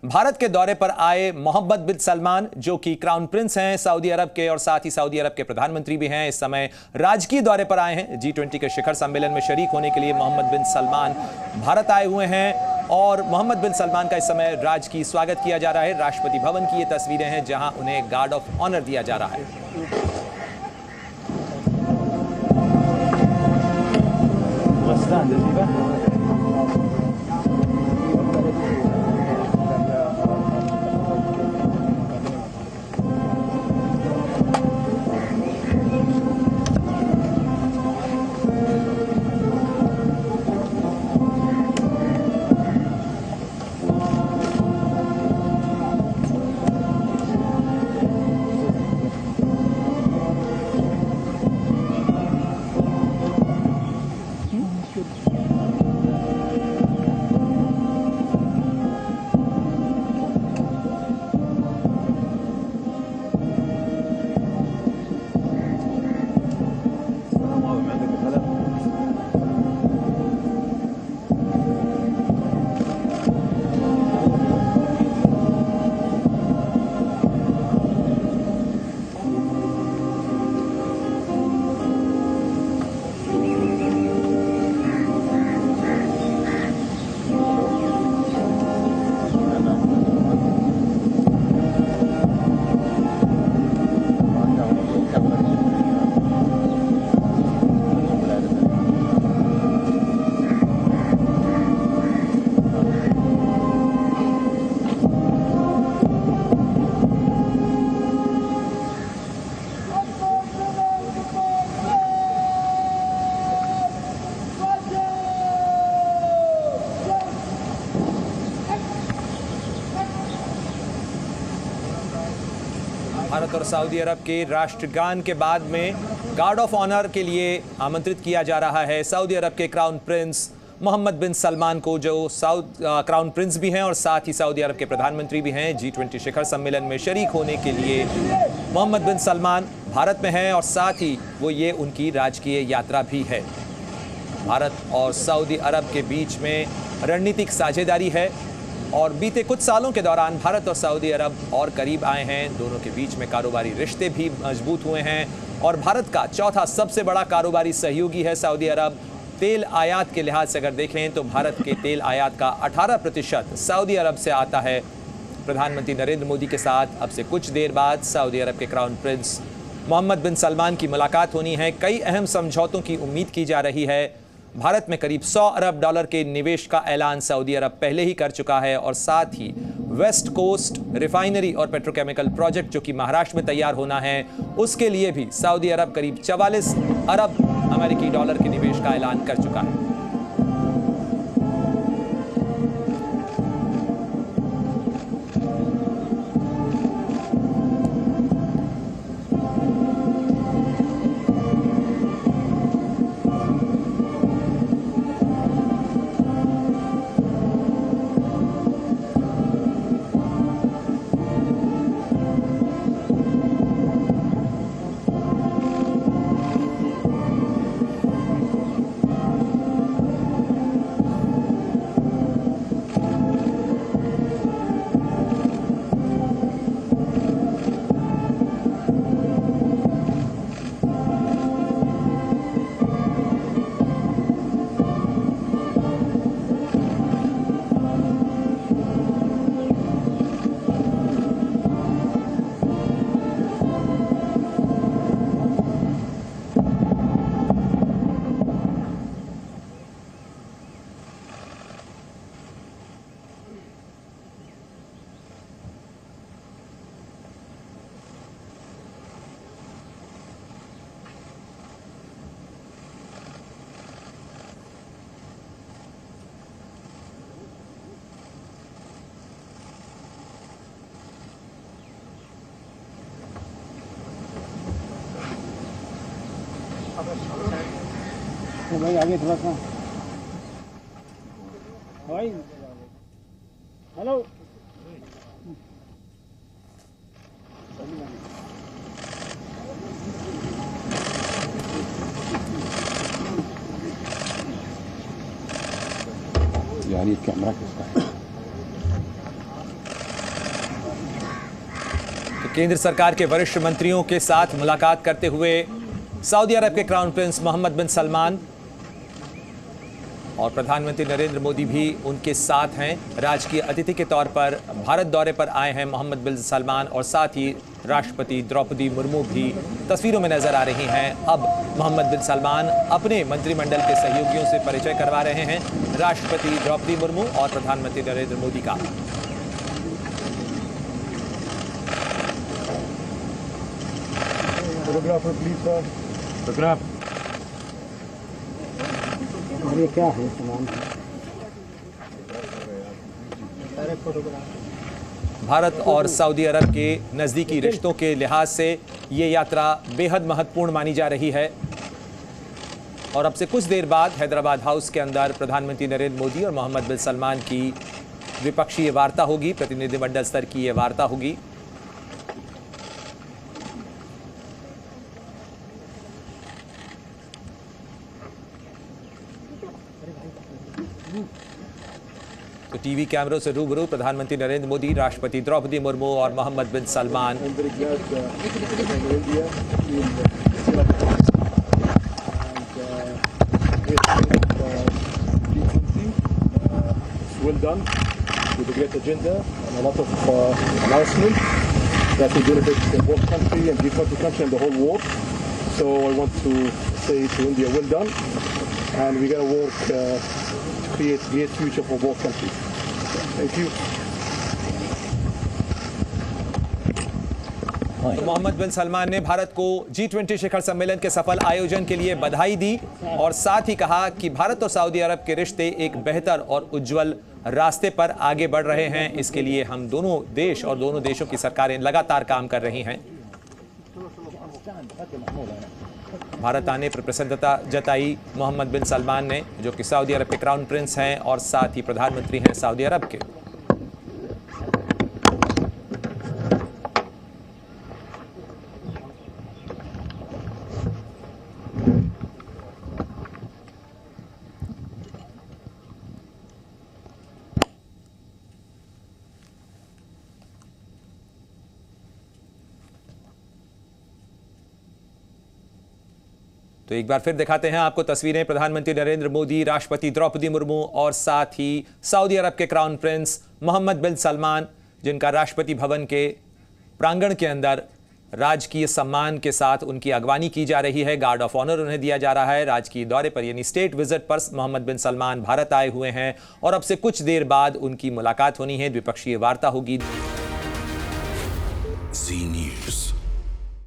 भारत के दौरे पर आए मोहम्मद बिन सलमान, जो कि क्राउन प्रिंस हैं सऊदी अरब के और साथ ही सऊदी अरब के प्रधानमंत्री भी हैं, इस समय राजकीय दौरे पर आए हैं। G20 के शिखर सम्मेलन में शरीक होने के लिए मोहम्मद बिन सलमान भारत आए हुए हैं और मोहम्मद बिन सलमान का इस समय राजकीय स्वागत किया जा रहा है। राष्ट्रपति भवन की ये तस्वीरें हैं जहां उन्हें गार्ड ऑफ ऑनर दिया जा रहा है। भारत और सऊदी अरब के राष्ट्रगान के बाद में गार्ड ऑफ ऑनर के लिए आमंत्रित किया जा रहा है सऊदी अरब के क्राउन प्रिंस मोहम्मद बिन सलमान को, जो क्राउन प्रिंस भी हैं और साथ ही सऊदी अरब के प्रधानमंत्री भी हैं। G20 शिखर सम्मेलन में शरीक होने के लिए मोहम्मद बिन सलमान भारत में हैं और साथ ही ये उनकी राजकीय यात्रा भी है। भारत और सऊदी अरब के बीच में रणनीतिक साझेदारी है और बीते कुछ सालों के दौरान भारत और सऊदी अरब और करीब आए हैं। दोनों के बीच में कारोबारी रिश्ते भी मजबूत हुए हैं और भारत का चौथा सबसे बड़ा कारोबारी सहयोगी है सऊदी अरब। तेल आयात के लिहाज से अगर देखें तो भारत के तेल आयात का 18% सऊदी अरब से आता है। प्रधानमंत्री नरेंद्र मोदी के साथ अब से कुछ देर बाद सऊदी अरब के क्राउन प्रिंस मोहम्मद बिन सलमान की मुलाकात होनी है। कई अहम समझौतों की उम्मीद की जा रही है। भारत में करीब $100 अरब के निवेश का ऐलान सऊदी अरब पहले ही कर चुका है और साथ ही वेस्ट कोस्ट रिफाइनरी और पेट्रोकेमिकल प्रोजेक्ट जो कि महाराष्ट्र में तैयार होना है, उसके लिए भी सऊदी अरब करीब $44 अरब के निवेश का ऐलान कर चुका है। तो भाई आगे थोड़ा सा भाई हेलो यार ये कैमरा किसका है? केंद्र सरकार के वरिष्ठ मंत्रियों के साथ मुलाकात करते हुए सऊदी अरब के क्राउन प्रिंस मोहम्मद बिन सलमान और प्रधानमंत्री नरेंद्र मोदी भी उनके साथ हैं। राजकीय अतिथि के तौर पर भारत दौरे पर आए हैं मोहम्मद बिन सलमान और साथ ही राष्ट्रपति द्रौपदी मुर्मू भी तस्वीरों में नजर आ रही हैं। अब मोहम्मद बिन सलमान अपने मंत्रिमंडल के सहयोगियों से परिचय करवा रहे हैं राष्ट्रपति द्रौपदी मुर्मू और प्रधानमंत्री नरेंद्र मोदी का। Photographer please sir. फोटोग्राफ। ये क्या है सामान? भारत और सऊदी अरब के नज़दीकी रिश्तों के लिहाज से ये यात्रा बेहद महत्वपूर्ण मानी जा रही है और अब से कुछ देर बाद हैदराबाद हाउस के अंदर प्रधानमंत्री नरेंद्र मोदी और मोहम्मद बिन सलमान की द्विपक्षीय वार्ता होगी, प्रतिनिधिमंडल स्तर की ये वार्ता होगी। तो टीवी कैमरों से रूबरू प्रधानमंत्री नरेंद्र मोदी, राष्ट्रपति द्रौपदी मुर्मू और मोहम्मद बिन Salman. Well done with a great agenda and a lot of announcements that will benefit both country and G20 country and the whole world. So I want to say to India, well done, and we're going to work to create a great future for both countries. Thank you. Mohammad बिन सलमान ने भारत को G20 शिखर सम्मेलन के सफल आयोजन के लिए बधाई दी और साथ ही कहा कि भारत और सऊदी अरब के रिश्ते एक बेहतर और उज्जवल रास्ते पर आगे बढ़ रहे हैं। इसके लिए हम दोनों देश और दोनों देशों की सरकारें लगातार काम कर रही हैं। भारत आने पर प्रसन्नता जताई मोहम्मद बिन सलमान ने, जो कि सऊदी अरब के क्राउन प्रिंस हैं और साथ ही प्रधानमंत्री हैं सऊदी अरब के। तो एक बार फिर दिखाते हैं आपको तस्वीरें। प्रधानमंत्री नरेंद्र मोदी, राष्ट्रपति द्रौपदी मुर्मू और साथ ही सऊदी अरब के क्राउन प्रिंस मोहम्मद बिन सलमान, जिनका राष्ट्रपति भवन के प्रांगण के अंदर राजकीय सम्मान के साथ उनकी अगवानी की जा रही है। गार्ड ऑफ ऑनर उन्हें दिया जा रहा है। राजकीय दौरे पर यानी स्टेट विजिट पर मोहम्मद बिन सलमान भारत आए हुए हैं और अब से कुछ देर बाद उनकी मुलाकात होनी है, द्विपक्षीय वार्ता होगी। Z News।